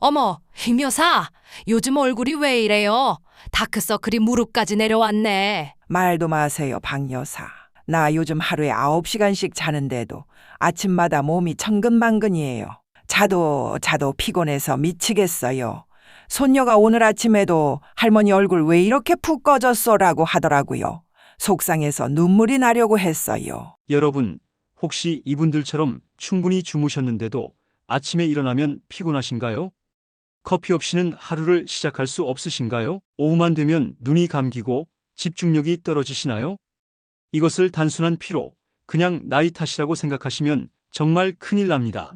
어머, 임 여사, 요즘 얼굴이 왜 이래요? 다크서클이 무릎까지 내려왔네. 말도 마세요, 박 여사. 나 요즘 하루에 9시간씩 자는데도 아침마다 몸이 천근만근이에요. 자도 피곤해서 미치겠어요. 손녀가 오늘 아침에도 할머니 얼굴 왜 이렇게 푹 꺼졌어라고 하더라고요. 속상해서 눈물이 나려고 했어요. 여러분, 혹시 이분들처럼 충분히 주무셨는데도 아침에 일어나면 피곤하신가요? 커피 없이는 하루를 시작할 수 없으신가요? 오후만 되면 눈이 감기고 집중력이 떨어지시나요? 이것을 단순한 피로, 그냥 나이 탓이라고 생각하시면 정말 큰일 납니다.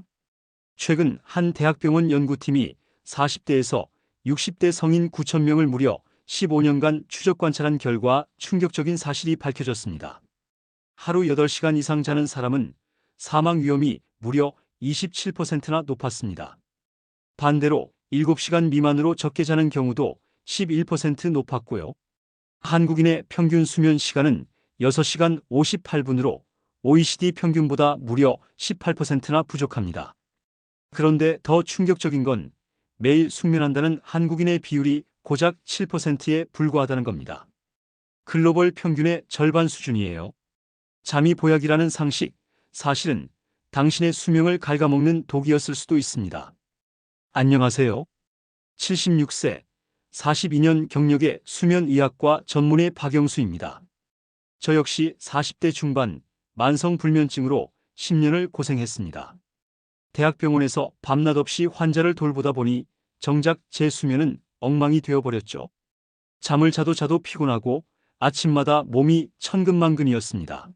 최근 한 대학병원 연구팀이 40대에서 60대 성인 9,000명을 무려 15년간 추적 관찰한 결과 충격적인 사실이 밝혀졌습니다. 하루 8시간 이상 자는 사람은 사망 위험이 무려 27%나 높았습니다. 반대로 7시간 미만으로 적게 자는 경우도 11% 높았고요. 한국인의 평균 수면 시간은 6시간 58분으로 OECD 평균보다 무려 18%나 부족합니다. 그런데 더 충격적인 건 매일 숙면한다는 한국인의 비율이 고작 7%에 불과하다는 겁니다. 글로벌 평균의 절반 수준이에요. 잠이 보약이라는 상식, 사실은 당신의 수명을 갉아먹는 독이었을 수도 있습니다. 안녕하세요. 76세, 42년 경력의 수면의학과 전문의 박영수입니다. 저 역시 40대 중반 만성불면증으로 10년을 고생했습니다. 대학병원에서 밤낮 없이 환자를 돌보다 보니 정작 제 수면은 엉망이 되어버렸죠. 잠을 자도 피곤하고 아침마다 몸이 천근만근이었습니다.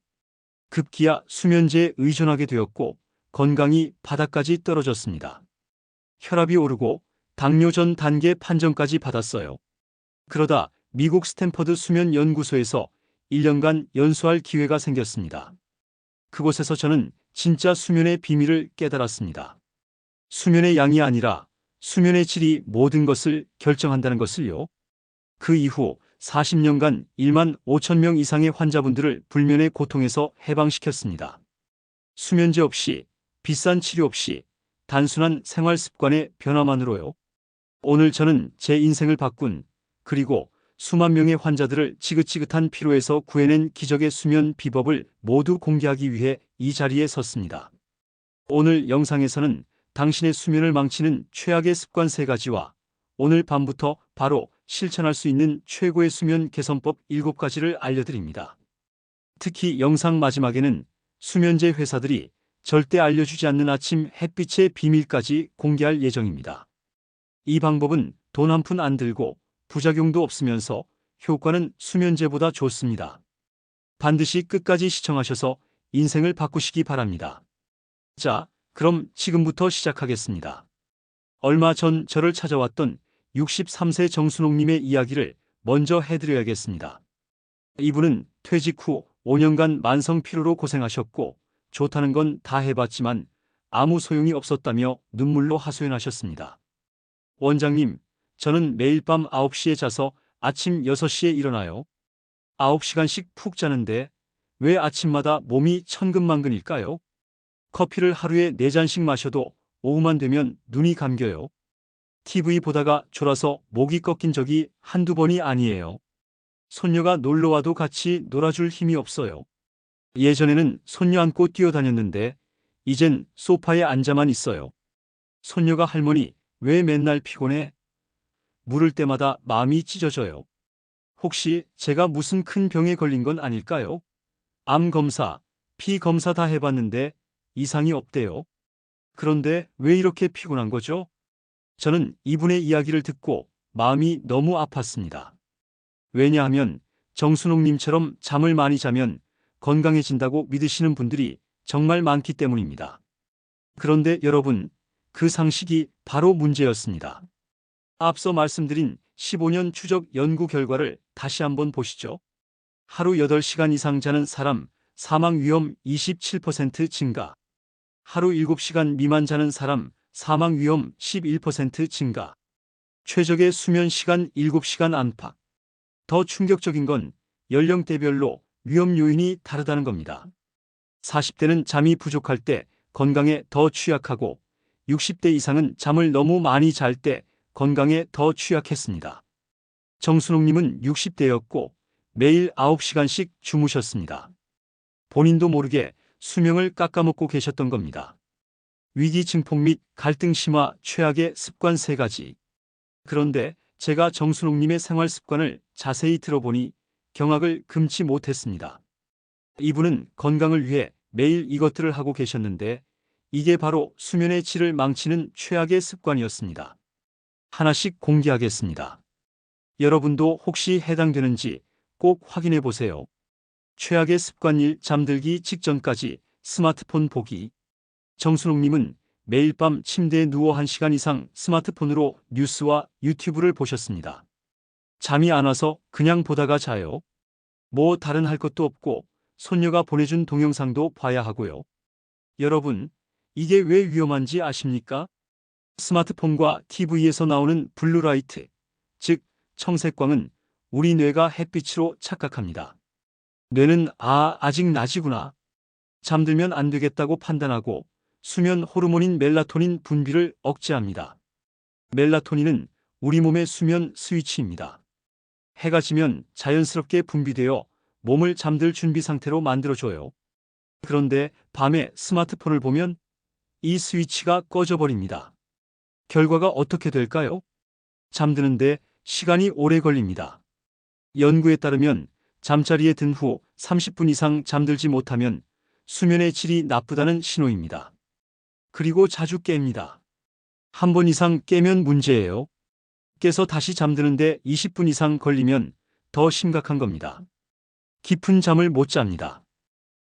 급기야 수면제에 의존하게 되었고 건강이 바닥까지 떨어졌습니다. 혈압이 오르고 당뇨 전 단계 판정까지 받았어요. 그러다 미국 스탠퍼드 수면연구소에서 1년간 연수할 기회가 생겼습니다. 그곳에서 저는 진짜 수면의 비밀을 깨달았습니다. 수면의 양이 아니라 수면의 질이 모든 것을 결정한다는 것을요. 그 이후 40년간 1만 5천 명 이상의 환자분들을 불면의 고통에서 해방시켰습니다. 수면제 없이, 비싼 치료 없이, 단순한 생활 습관의 변화만으로요. 오늘 저는 제 인생을 바꾼, 그리고 수만 명의 환자들을 지긋지긋한 피로에서 구해낸 기적의 수면 비법을 모두 공개하기 위해 이 자리에 섰습니다. 오늘 영상에서는 당신의 수면을 망치는 최악의 습관 3가지와 오늘 밤부터 바로 실천할 수 있는 최고의 수면 개선법 7가지를 알려드립니다. 특히 영상 마지막에는 수면제 회사들이 절대 알려주지 않는 아침 햇빛의 비밀까지 공개할 예정입니다. 이 방법은 돈 한 푼 안 들고 부작용도 없으면서 효과는 수면제보다 좋습니다. 반드시 끝까지 시청하셔서 인생을 바꾸시기 바랍니다. 자, 그럼 지금부터 시작하겠습니다. 얼마 전 저를 찾아왔던 63세 정순옥님의 이야기를 먼저 해드려야겠습니다. 이분은 퇴직 후 5년간 만성 피로로 고생하셨고 좋다는 건 다 해봤지만 아무 소용이 없었다며 눈물로 하소연하셨습니다. 원장님, 저는 매일 밤 9시에 자서 아침 6시에 일어나요. 9시간씩 푹 자는데 왜 아침마다 몸이 천근만근일까요? 커피를 하루에 4잔씩 마셔도 오후만 되면 눈이 감겨요. TV 보다가 졸아서 목이 꺾인 적이 한두 번이 아니에요. 손녀가 놀러와도 같이 놀아줄 힘이 없어요. 예전에는 손녀 안고 뛰어다녔는데 이젠 소파에 앉아만 있어요. 손녀가 할머니, 왜 맨날 피곤해? 물을 때마다 마음이 찢어져요. 혹시 제가 무슨 큰 병에 걸린 건 아닐까요? 암 검사, 피 검사 다 해봤는데 이상이 없대요. 그런데 왜 이렇게 피곤한 거죠? 저는 이분의 이야기를 듣고 마음이 너무 아팠습니다. 왜냐하면 정순옥님처럼 잠을 많이 자면 건강해진다고 믿으시는 분들이 정말 많기 때문입니다. 그런데 여러분, 그 상식이 바로 문제였습니다. 앞서 말씀드린 15년 추적 연구 결과를 다시 한번 보시죠. 하루 8시간 이상 자는 사람 사망 위험 27% 증가. 하루 7시간 미만 자는 사람 사망 위험 11% 증가. 최적의 수면 시간 7시간 안팎. 더 충격적인 건 연령대별로 위험 요인이 다르다는 겁니다. 40대는 잠이 부족할 때 건강에 더 취약하고 60대 이상은 잠을 너무 많이 잘 때 건강에 더 취약했습니다. 정순옥님은 60대였고 매일 9시간씩 주무셨습니다. 본인도 모르게 수명을 깎아먹고 계셨던 겁니다. 위기 증폭 및 갈등 심화 최악의 습관 3가지. 그런데 제가 정순옥님의 생활 습관을 자세히 들어보니 경악을 금치 못했습니다. 이분은 건강을 위해 매일 이것들을 하고 계셨는데 이게 바로 수면의 질을 망치는 최악의 습관이었습니다. 하나씩 공개하겠습니다. 여러분도 혹시 해당되는지 꼭 확인해 보세요. 최악의 습관 1. 잠들기 직전까지 스마트폰 보기. 정순옥님은 매일 밤 침대에 누워 1시간 이상 스마트폰으로 뉴스와 유튜브를 보셨습니다. 잠이 안 와서 그냥 보다가 자요. 뭐 다른 할 것도 없고 손녀가 보내준 동영상도 봐야 하고요. 여러분, 이게 왜 위험한지 아십니까? 스마트폰과 TV에서 나오는 블루라이트, 즉 청색광은 우리 뇌가 햇빛으로 착각합니다. 뇌는 아직 낮이구나. 잠들면 안 되겠다고 판단하고 수면 호르몬인 멜라토닌 분비를 억제합니다. 멜라토닌은 우리 몸의 수면 스위치입니다. 해가 지면 자연스럽게 분비되어 몸을 잠들 준비 상태로 만들어줘요. 그런데 밤에 스마트폰을 보면 이 스위치가 꺼져버립니다. 결과가 어떻게 될까요? 잠드는데 시간이 오래 걸립니다. 연구에 따르면 잠자리에 든 후 30분 이상 잠들지 못하면 수면의 질이 나쁘다는 신호입니다. 그리고 자주 깹니다. 한 번 이상 깨면 문제예요. 깨서 다시 잠드는데 20분 이상 걸리면 더 심각한 겁니다. 깊은 잠을 못 잡니다.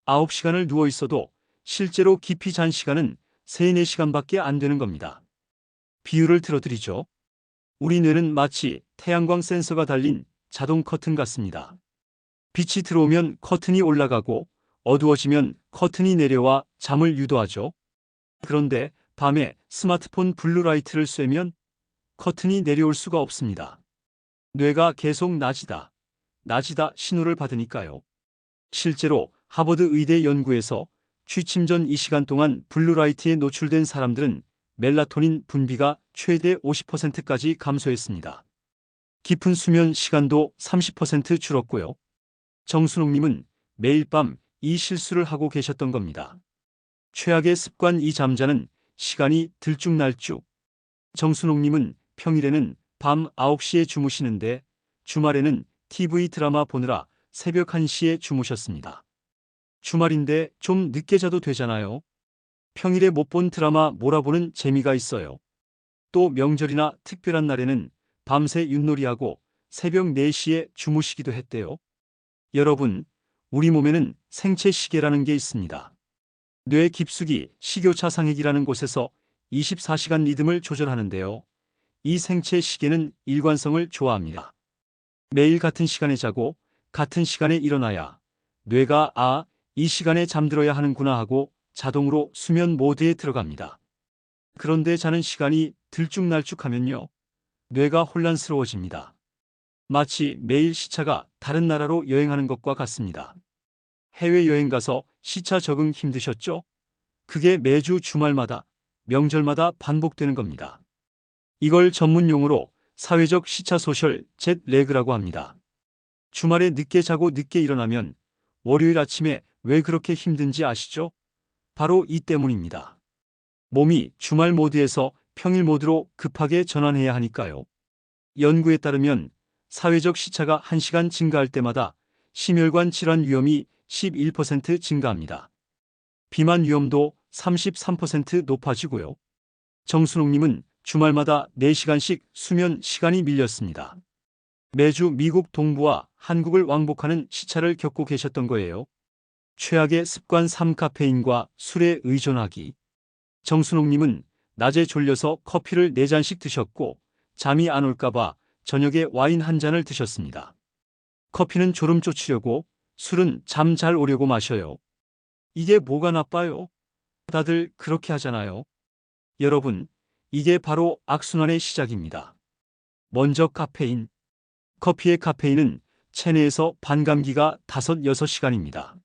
9시간을 누워 있어도 실제로 깊이 잔 시간은 3, 4시간밖에 안 되는 겁니다. 비유를 들어드리죠. 우리 뇌는 마치 태양광 센서가 달린 자동 커튼 같습니다. 빛이 들어오면 커튼이 올라가고 어두워지면 커튼이 내려와 잠을 유도하죠. 그런데 밤에 스마트폰 블루라이트를 쐬면 커튼이 내려올 수가 없습니다. 뇌가 계속 낮이다 신호를 받으니까요. 실제로 하버드 의대 연구에서 취침 전 2시간 동안 블루라이트에 노출된 사람들은 멜라토닌 분비가 최대 50%까지 감소했습니다. 깊은 수면 시간도 30% 줄었고요. 정순옥님은 매일 밤 이 실수를 하고 계셨던 겁니다. 최악의 습관 2. 잠자는 시간이 들쭉날쭉. 정순옥님은 평일에는 밤 9시에 주무시는데 주말에는 TV 드라마 보느라 새벽 1시에 주무셨습니다. 주말인데 좀 늦게 자도 되잖아요. 평일에 못 본 드라마 몰아보는 재미가 있어요. 또 명절이나 특별한 날에는 밤새 윷놀이하고 새벽 4시에 주무시기도 했대요. 여러분, 우리 몸에는 생체 시계라는 게 있습니다. 뇌 깊숙이 식교차 상액이라는 곳에서 24시간 리듬을 조절하는데요. 이 생체 시계는 일관성을 좋아합니다. 매일 같은 시간에 자고 같은 시간에 일어나야 뇌가 이 시간에 잠들어야 하는구나 하고 자동으로 수면 모드에 들어갑니다. 그런데 자는 시간이 들쭉날쭉하면요. 뇌가 혼란스러워집니다. 마치 매일 시차가 다른 나라로 여행하는 것과 같습니다. 해외여행 가서 시차 적응 힘드셨죠? 그게 매주 주말마다, 명절마다 반복되는 겁니다. 이걸 전문 용어로 사회적 시차 소셜 젯래그라고 합니다. 주말에 늦게 자고 늦게 일어나면 월요일 아침에 왜 그렇게 힘든지 아시죠? 바로 이 때문입니다. 몸이 주말 모드에서 평일 모드로 급하게 전환해야 하니까요. 연구에 따르면 사회적 시차가 1시간 증가할 때마다 심혈관 질환 위험이 11% 증가합니다. 비만 위험도 33% 높아지고요. 정순옥님은 주말마다 4시간씩 수면 시간이 밀렸습니다. 매주 미국 동부와 한국을 왕복하는 시차를 겪고 계셨던 거예요. 최악의 습관 3. 카페인과 술에 의존하기. 정순옥님은 낮에 졸려서 커피를 4잔씩 드셨고 잠이 안 올까봐 저녁에 와인 1잔을 드셨습니다. 커피는 졸음 쫓으려고, 술은 잠 잘 오려고 마셔요. 이게 뭐가 나빠요? 다들 그렇게 하잖아요. 여러분, 이게 바로 악순환의 시작입니다. 먼저 카페인. 커피의 카페인은 체내에서 반감기가 5, 6시간입니다.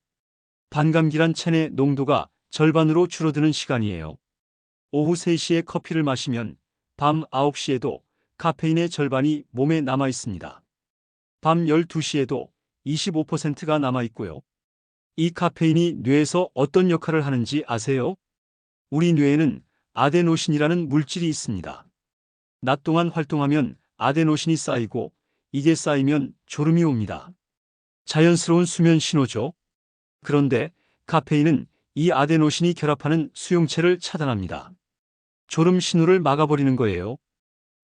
반감기란 체내 농도가 절반으로 줄어드는 시간이에요. 오후 3시에 커피를 마시면 밤 9시에도 카페인의 절반이 몸에 남아 있습니다. 밤 12시에도 25%가 남아 있고요. 이 카페인이 뇌에서 어떤 역할을 하는지 아세요? 우리 뇌에는 아데노신이라는 물질이 있습니다. 낮 동안 활동하면 아데노신이 쌓이고 이게 쌓이면 졸음이 옵니다. 자연스러운 수면 신호죠. 그런데 카페인은 이 아데노신이 결합하는 수용체를 차단합니다. 졸음 신호를 막아버리는 거예요.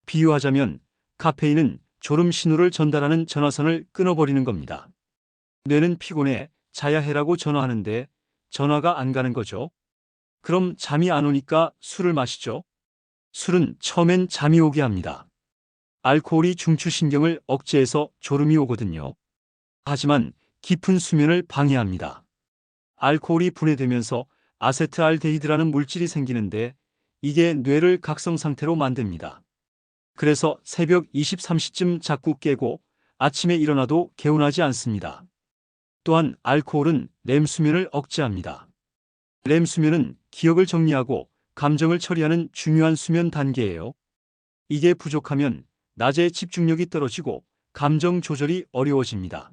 비유하자면 카페인은 졸음 신호를 전달하는 전화선을 끊어버리는 겁니다. 뇌는 피곤해, 자야 해라고 전화하는데 전화가 안 가는 거죠. 그럼 잠이 안 오니까 술을 마시죠. 술은 처음엔 잠이 오게 합니다. 알코올이 중추신경을 억제해서 졸음이 오거든요. 하지만 깊은 수면을 방해합니다. 알코올이 분해되면서 아세트알데히드라는 물질이 생기는데 이게 뇌를 각성 상태로 만듭니다. 그래서 새벽 23시쯤 자꾸 깨고 아침에 일어나도 개운하지 않습니다. 또한 알코올은 렘 수면을 억제합니다. 렘 수면은 기억을 정리하고 감정을 처리하는 중요한 수면 단계예요. 이게 부족하면 낮에 집중력이 떨어지고 감정 조절이 어려워집니다.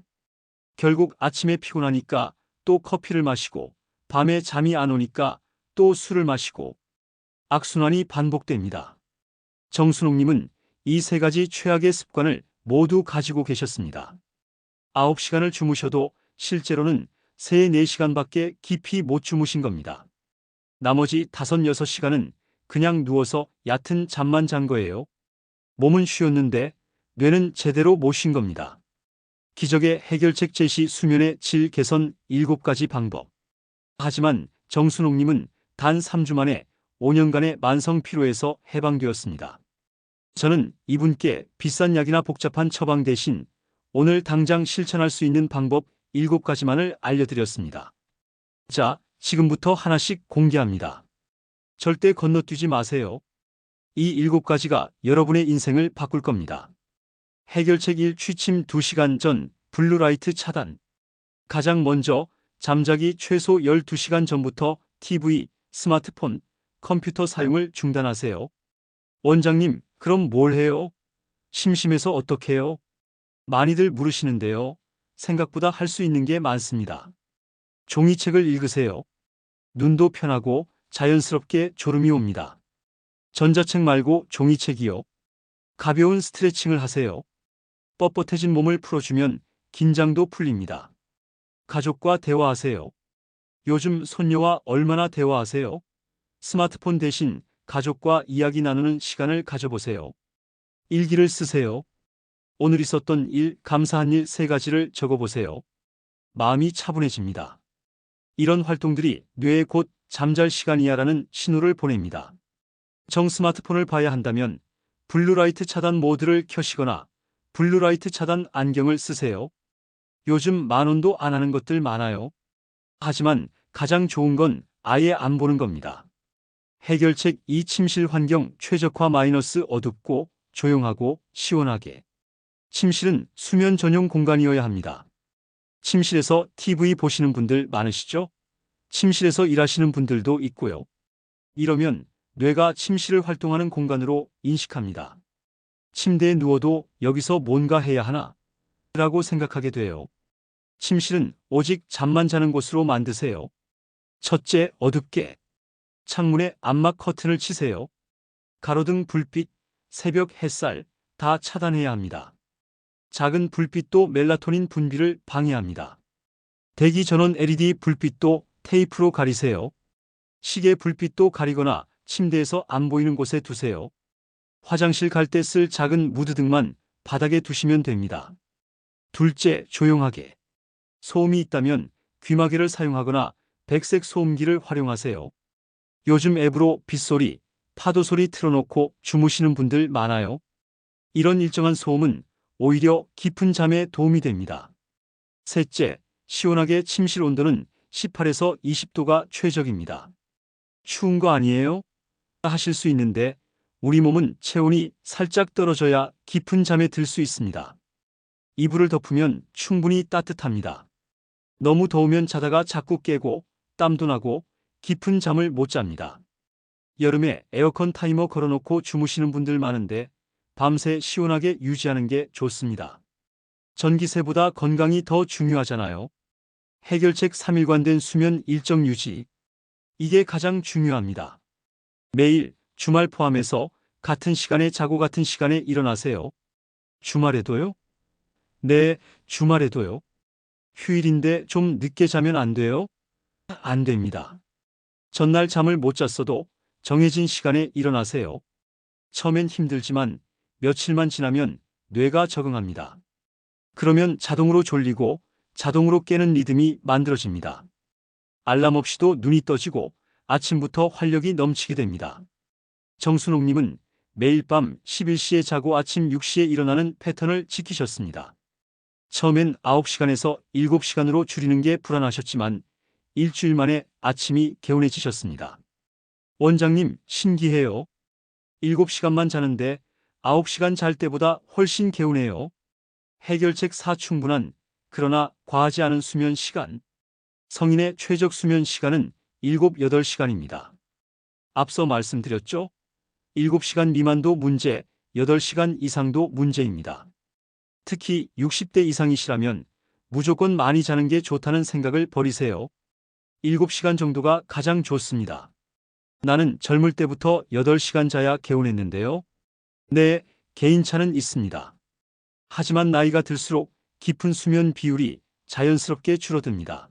결국 아침에 피곤하니까 또 커피를 마시고 밤에 잠이 안 오니까 또 술을 마시고 악순환이 반복됩니다. 정순옥님은 이 3가지 최악의 습관을 모두 가지고 계셨습니다. 9시간을 주무셔도 실제로는 3, 4시간밖에 깊이 못 주무신 겁니다. 나머지 5, 6시간은 그냥 누워서 얕은 잠만 잔 거예요. 몸은 쉬었는데 뇌는 제대로 못 쉰 겁니다. 기적의 해결책 제시 수면의 질 개선 7가지 방법. 하지만 정순옥님은 단 3주 만에 5년간의 만성 피로에서 해방되었습니다. 저는 이분께 비싼 약이나 복잡한 처방 대신 오늘 당장 실천할 수 있는 방법 7가지만을 알려드렸습니다. 자, 지금부터 하나씩 공개합니다. 절대 건너뛰지 마세요. 이 7가지가 여러분의 인생을 바꿀 겁니다. 해결책 1. 취침 2시간 전 블루라이트 차단. 가장 먼저 잠자기 최소 12시간 전부터 TV, 스마트폰, 컴퓨터 사용을 중단하세요. 원장님, 그럼 뭘 해요? 심심해서 어떡해요? 많이들 물으시는데요. 생각보다 할 수 있는 게 많습니다. 종이책을 읽으세요. 눈도 편하고 자연스럽게 졸음이 옵니다. 전자책 말고 종이책이요. 가벼운 스트레칭을 하세요. 뻣뻣해진 몸을 풀어주면 긴장도 풀립니다. 가족과 대화하세요. 요즘 손녀와 얼마나 대화하세요? 스마트폰 대신 가족과 이야기 나누는 시간을 가져보세요. 일기를 쓰세요. 오늘 있었던 일, 감사한 일 3가지를 적어보세요. 마음이 차분해집니다. 이런 활동들이 뇌에 곧 잠잘 시간이야라는 신호를 보냅니다. 정 스마트폰을 봐야 한다면 블루라이트 차단 모드를 켜시거나 블루라이트 차단 안경을 쓰세요. 요즘 만원도 안 하는 것들 많아요. 하지만 가장 좋은 건 아예 안 보는 겁니다. 해결책 2. 침실 환경 최적화 어둡고 조용하고 시원하게. 침실은 수면 전용 공간이어야 합니다. 침실에서 TV 보시는 분들 많으시죠? 침실에서 일하시는 분들도 있고요. 이러면 뇌가 침실을 활동하는 공간으로 인식합니다. 침대에 누워도 여기서 뭔가 해야 하나? 라고 생각하게 돼요. 침실은 오직 잠만 자는 곳으로 만드세요. 첫째, 어둡게. 창문에 암막 커튼을 치세요. 가로등 불빛, 새벽 햇살 다 차단해야 합니다. 작은 불빛도 멜라토닌 분비를 방해합니다. 대기 전원 LED 불빛도 테이프로 가리세요. 시계 불빛도 가리거나 침대에서 안 보이는 곳에 두세요. 화장실 갈 때 쓸 작은 무드등만 바닥에 두시면 됩니다. 둘째, 조용하게. 소음이 있다면 귀마개를 사용하거나 백색 소음기를 활용하세요. 요즘 앱으로 빗소리, 파도소리 틀어놓고 주무시는 분들 많아요. 이런 일정한 소음은 오히려 깊은 잠에 도움이 됩니다. 셋째, 시원하게 침실 온도는 18에서 20도가 최적입니다. 추운 거 아니에요? 하실 수 있는데 우리 몸은 체온이 살짝 떨어져야 깊은 잠에 들 수 있습니다. 이불을 덮으면 충분히 따뜻합니다. 너무 더우면 자다가 자꾸 깨고 땀도 나고 깊은 잠을 못 잡니다. 여름에 에어컨 타이머 걸어놓고 주무시는 분들 많은데 밤새 시원하게 유지하는 게 좋습니다. 전기세보다 건강이 더 중요하잖아요. 해결책 3일관 수면 일정 유지. 이게 가장 중요합니다. 매일 주말 포함해서 같은 시간에 자고 같은 시간에 일어나세요. 주말에도요? 네, 주말에도요. 휴일인데 좀 늦게 자면 안 돼요? 안 됩니다. 전날 잠을 못 잤어도 정해진 시간에 일어나세요. 처음엔 힘들지만 며칠만 지나면 뇌가 적응합니다. 그러면 자동으로 졸리고 자동으로 깨는 리듬이 만들어집니다. 알람 없이도 눈이 떠지고 아침부터 활력이 넘치게 됩니다. 정순옥님은 매일 밤 11시에 자고 아침 6시에 일어나는 패턴을 지키셨습니다. 처음엔 9시간에서 7시간으로 줄이는 게 불안하셨지만 일주일 만에 아침이 개운해지셨습니다. 원장님, 신기해요. 7시간만 자는데 9시간 잘 때보다 훨씬 개운해요. 해결책 4. 충분한, 그러나 과하지 않은 수면 시간. 성인의 최적 수면 시간은 7, 8시간입니다. 앞서 말씀드렸죠? 7시간 미만도 문제, 8시간 이상도 문제입니다. 특히 60대 이상이시라면 무조건 많이 자는 게 좋다는 생각을 버리세요. 7시간 정도가 가장 좋습니다. 나는 젊을 때부터 8시간 자야 개운했는데요. 네, 개인차는 있습니다. 하지만 나이가 들수록 깊은 수면 비율이 자연스럽게 줄어듭니다.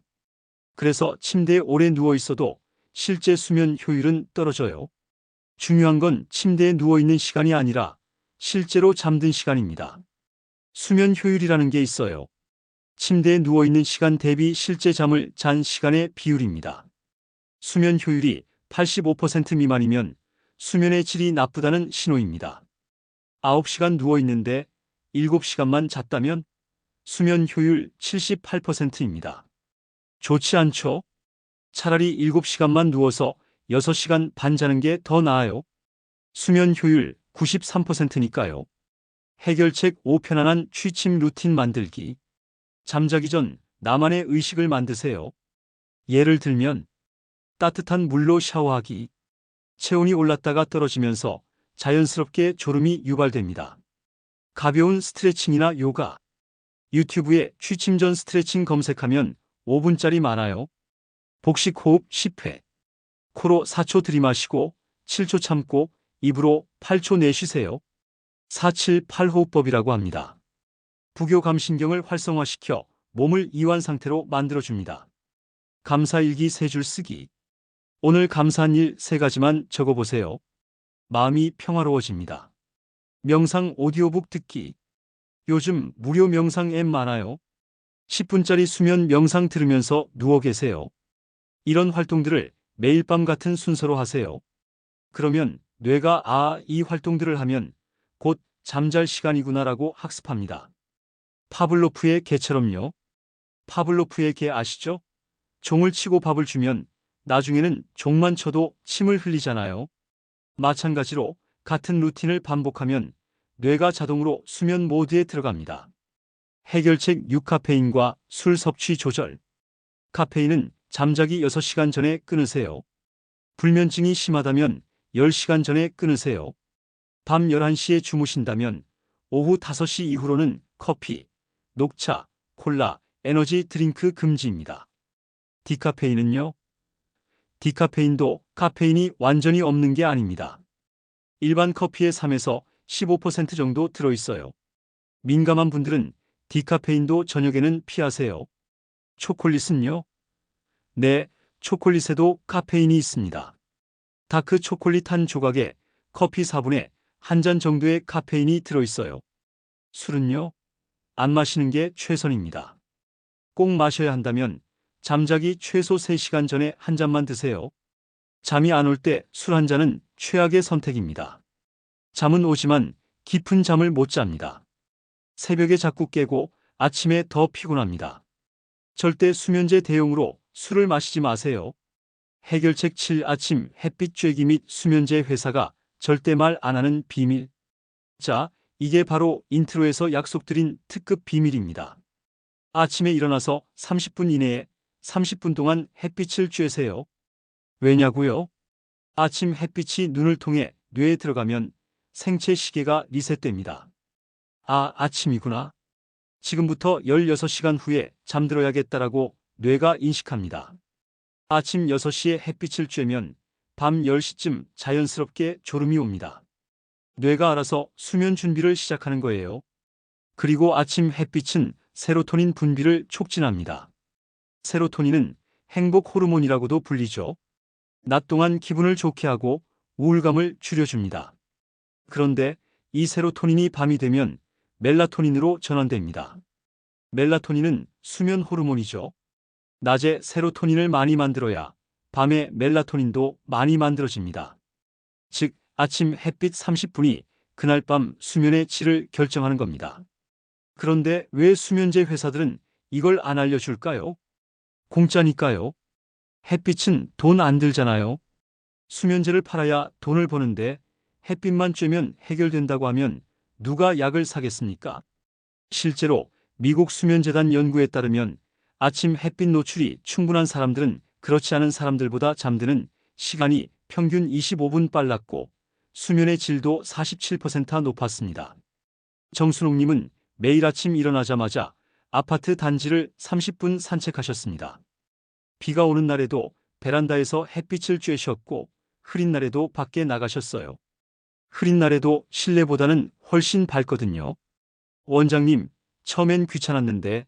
그래서 침대에 오래 누워 있어도 실제 수면 효율은 떨어져요. 중요한 건 침대에 누워 있는 시간이 아니라 실제로 잠든 시간입니다. 수면 효율이라는 게 있어요. 침대에 누워 있는 시간 대비 실제 잠을 잔 시간의 비율입니다. 수면 효율이 85% 미만이면 수면의 질이 나쁘다는 신호입니다. 9시간 누워 있는데 7시간만 잤다면 수면 효율 78%입니다. 좋지 않죠? 차라리 7시간만 누워서 6시간 반 자는 게 더 나아요. 수면 효율 93%니까요. 해결책 5. 편안한 취침 루틴 만들기. 잠자기 전 나만의 의식을 만드세요. 예를 들면 따뜻한 물로 샤워하기. 체온이 올랐다가 떨어지면서 자연스럽게 졸음이 유발됩니다. 가벼운 스트레칭이나 요가. 유튜브에 취침 전 스트레칭 검색하면 5분짜리 많아요. 복식 호흡 10회. 코로 4초 들이마시고 7초 참고 입으로 8초 내쉬세요. 478 호흡법이라고 합니다. 부교감신경을 활성화시켜 몸을 이완 상태로 만들어줍니다. 감사일기 3줄 쓰기. 오늘 감사한 일 3가지만 적어보세요. 마음이 평화로워집니다. 명상 오디오북 듣기. 요즘 무료 명상 앱 많아요. 10분짜리 수면 명상 들으면서 누워 계세요. 이런 활동들을 매일 밤 같은 순서로 하세요. 그러면 뇌가 이 활동들을 하면 곧 잠잘 시간이구나라고 학습합니다. 파블로프의 개처럼요. 파블로프의 개 아시죠? 종을 치고 밥을 주면 나중에는 종만 쳐도 침을 흘리잖아요. 마찬가지로 같은 루틴을 반복하면 뇌가 자동으로 수면 모드에 들어갑니다. 해결책 6. 카페인과 술 섭취 조절. 카페인은 잠자기 6시간 전에 끊으세요. 불면증이 심하다면 10시간 전에 끊으세요. 밤 11시에 주무신다면 오후 5시 이후로는 커피, 녹차, 콜라, 에너지 드링크 금지입니다. 디카페인은요? 디카페인도 카페인이 완전히 없는 게 아닙니다. 일반 커피의 3에서 15% 정도 들어있어요. 민감한 분들은 디카페인도 저녁에는 피하세요. 초콜릿은요? 네, 초콜릿에도 카페인이 있습니다. 다크 초콜릿 한 조각에 커피 4분의 1잔 정도의 카페인이 들어있어요. 술은요? 안 마시는 게 최선입니다. 꼭 마셔야 한다면 잠자기 최소 3시간 전에 한 잔만 드세요. 잠이 안 올 때 술 한 잔은 최악의 선택입니다. 잠은 오지만 깊은 잠을 못 잡니다. 새벽에 자꾸 깨고 아침에 더 피곤합니다. 절대 수면제 대용으로 술을 마시지 마세요. 해결책 7. 아침 햇빛 쬐기 및 수면제 회사가 절대 말 안 하는 비밀. 자, 이게 바로 인트로에서 약속드린 특급 비밀입니다. 아침에 일어나서 30분 이내에 30분 동안 햇빛을 쬐세요. 왜냐고요? 아침 햇빛이 눈을 통해 뇌에 들어가면 생체 시계가 리셋됩니다. 아, 아침이구나. 지금부터 16시간 후에 잠들어야겠다라고 뇌가 인식합니다. 아침 6시에 햇빛을 쬐면 밤 10시쯤 자연스럽게 졸음이 옵니다. 뇌가 알아서 수면 준비를 시작하는 거예요. 그리고 아침 햇빛은 세로토닌 분비를 촉진합니다. 세로토닌은 행복 호르몬이라고도 불리죠. 낮 동안 기분을 좋게 하고 우울감을 줄여줍니다. 그런데 이 세로토닌이 밤이 되면 멜라토닌으로 전환됩니다. 멜라토닌은 수면 호르몬이죠. 낮에 세로토닌을 많이 만들어야 밤에 멜라토닌도 많이 만들어집니다. 즉, 아침 햇빛 30분이 그날 밤 수면의 질을 결정하는 겁니다. 그런데 왜 수면제 회사들은 이걸 안 알려줄까요? 공짜니까요. 햇빛은 돈 안 들잖아요. 수면제를 팔아야 돈을 버는데 햇빛만 쬐면 해결된다고 하면 누가 약을 사겠습니까? 실제로 미국 수면재단 연구에 따르면 아침 햇빛 노출이 충분한 사람들은 그렇지 않은 사람들보다 잠드는 시간이 평균 25분 빨랐고 수면의 질도 47% 높았습니다. 정순옥님은 매일 아침 일어나자마자 아파트 단지를 30분 산책하셨습니다. 비가 오는 날에도 베란다에서 햇빛을 쬐셨고 흐린 날에도 밖에 나가셨어요. 흐린 날에도 실내보다는 훨씬 밝거든요. 원장님, 처음엔 귀찮았는데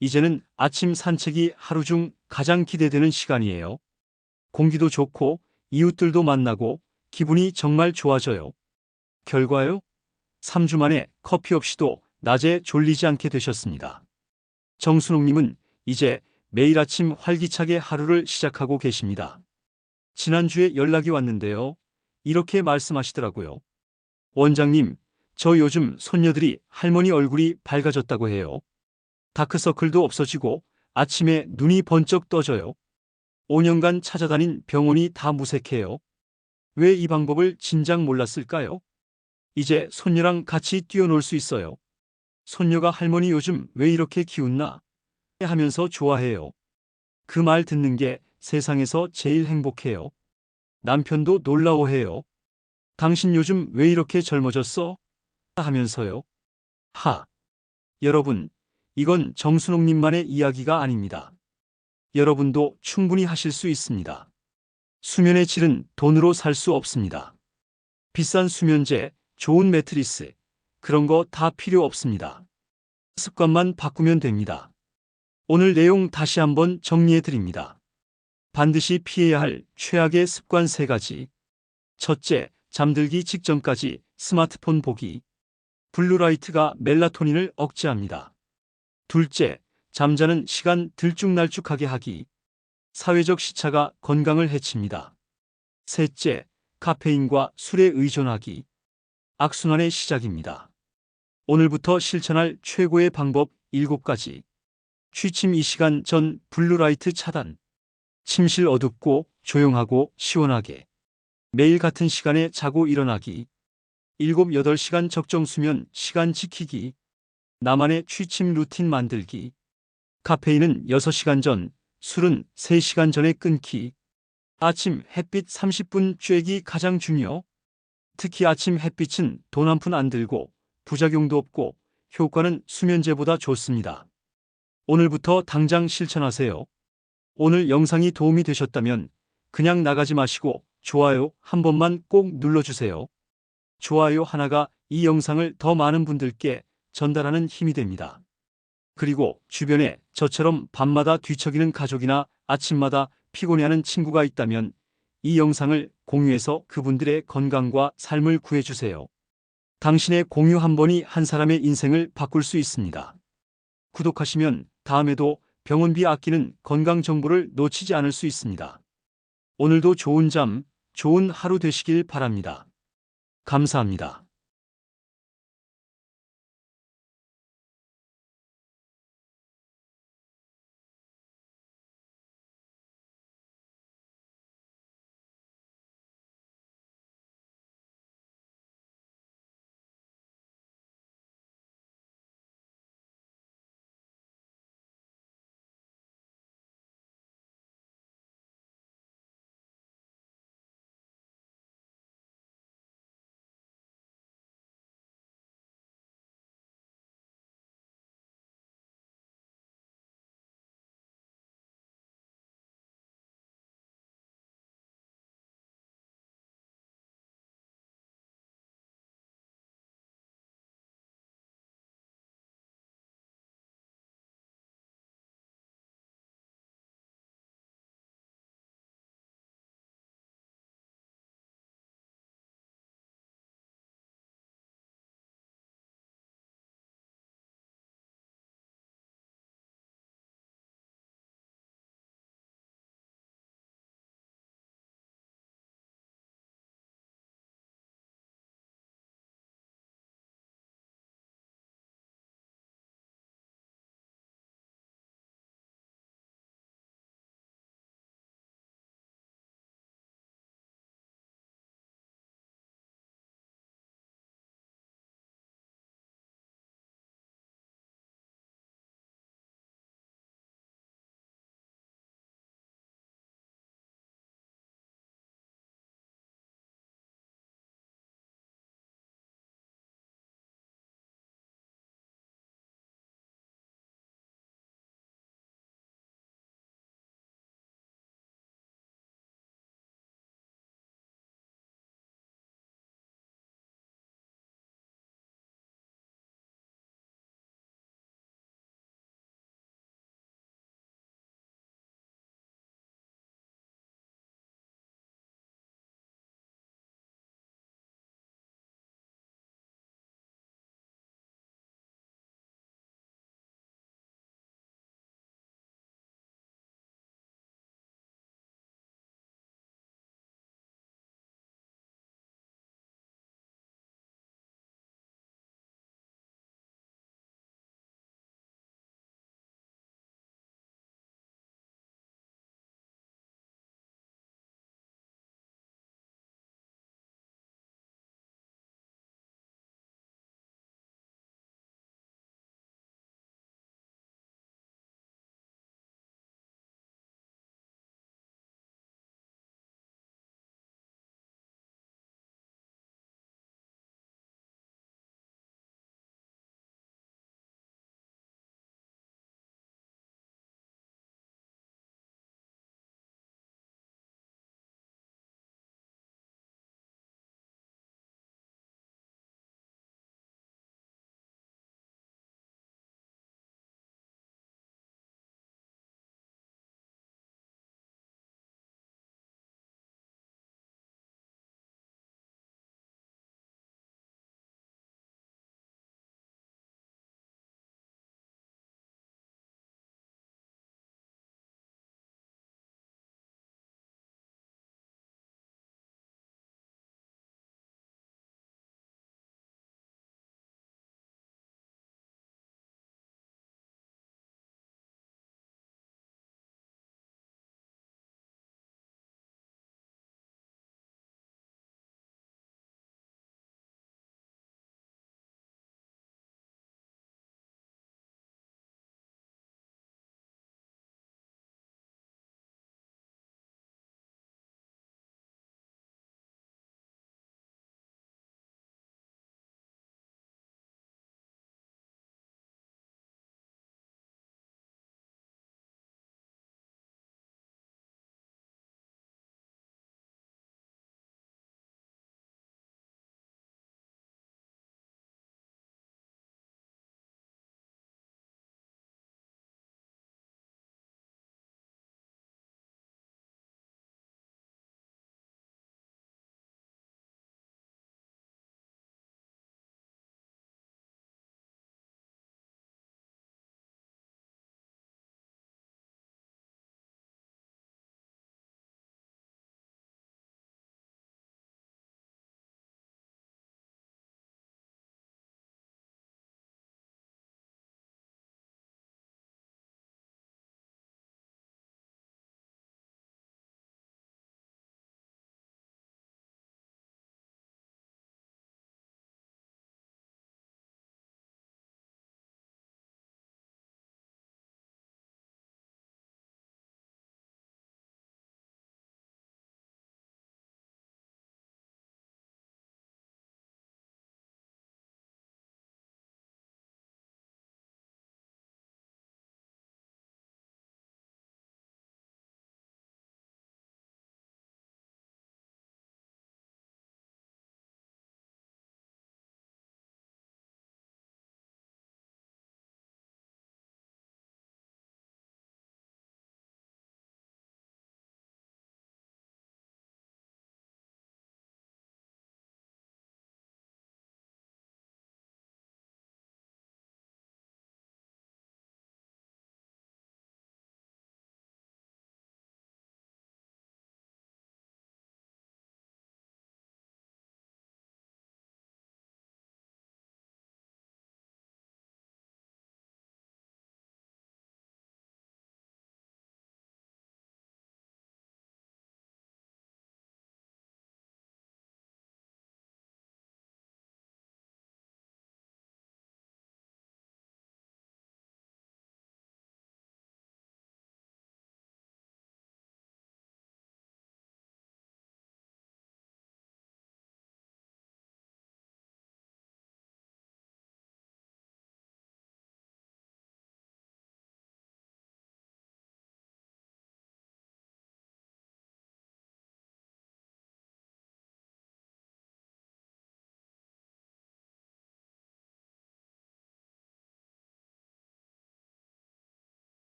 이제는 아침 산책이 하루 중 가장 기대되는 시간이에요. 공기도 좋고 이웃들도 만나고 기분이 정말 좋아져요. 결과요? 3주 만에 커피 없이도 낮에 졸리지 않게 되셨습니다. 정순옥님은 이제 매일 아침 활기차게 하루를 시작하고 계십니다. 지난주에 연락이 왔는데요. 이렇게 말씀하시더라고요. 원장님, 저 요즘 손녀들이 할머니 얼굴이 밝아졌다고 해요. 다크서클도 없어지고 아침에 눈이 번쩍 떠져요. 5년간 찾아다닌 병원이 다 무색해요. 왜 이 방법을 진작 몰랐을까요? 이제 손녀랑 같이 뛰어놀 수 있어요. 손녀가 할머니 요즘 왜 이렇게 기운나? 하면서 좋아해요. 그 말 듣는 게 세상에서 제일 행복해요. 남편도 놀라워해요. 당신 요즘 왜 이렇게 젊어졌어? 하면서요. 여러분, 이건 정순옥님만의 이야기가 아닙니다. 여러분도 충분히 하실 수 있습니다. 수면의 질은 돈으로 살 수 없습니다. 비싼 수면제, 좋은 매트리스, 그런 거 다 필요 없습니다. 습관만 바꾸면 됩니다. 오늘 내용 다시 한번 정리해 드립니다. 반드시 피해야 할 최악의 습관 3가지. 첫째, 잠들기 직전까지 스마트폰 보기. 블루라이트가 멜라토닌을 억제합니다. 둘째, 잠자는 시간 들쭉날쭉하게 하기. 사회적 시차가 건강을 해칩니다. 셋째, 카페인과 술에 의존하기. 악순환의 시작입니다. 오늘부터 실천할 최고의 방법 7가지. 취침 2시간 전 블루라이트 차단. 침실 어둡고 조용하고 시원하게. 매일 같은 시간에 자고 일어나기. 7-8시간 적정 수면 시간 지키기. 나만의 취침 루틴 만들기. 카페인은 6시간 전, 술은 3시간 전에 끊기. 아침 햇빛 30분 쬐기 가장 중요. 특히 아침 햇빛은 돈 한 푼 안 들고 부작용도 없고 효과는 수면제보다 좋습니다. 오늘부터 당장 실천하세요. 오늘 영상이 도움이 되셨다면 그냥 나가지 마시고 좋아요 한 번만 꼭 눌러주세요. 좋아요 하나가 이 영상을 더 많은 분들께 전달하는 힘이 됩니다. 그리고 주변에 저처럼 밤마다 뒤척이는 가족이나 아침마다 피곤해하는 친구가 있다면 이 영상을 공유해서 그분들의 건강과 삶을 구해주세요. 당신의 공유 한 번이 한 사람의 인생을 바꿀 수 있습니다. 구독하시면 다음에도 병원비 아끼는 건강 정보를 놓치지 않을 수 있습니다. 오늘도 좋은 잠, 좋은 하루 되시길 바랍니다. 감사합니다.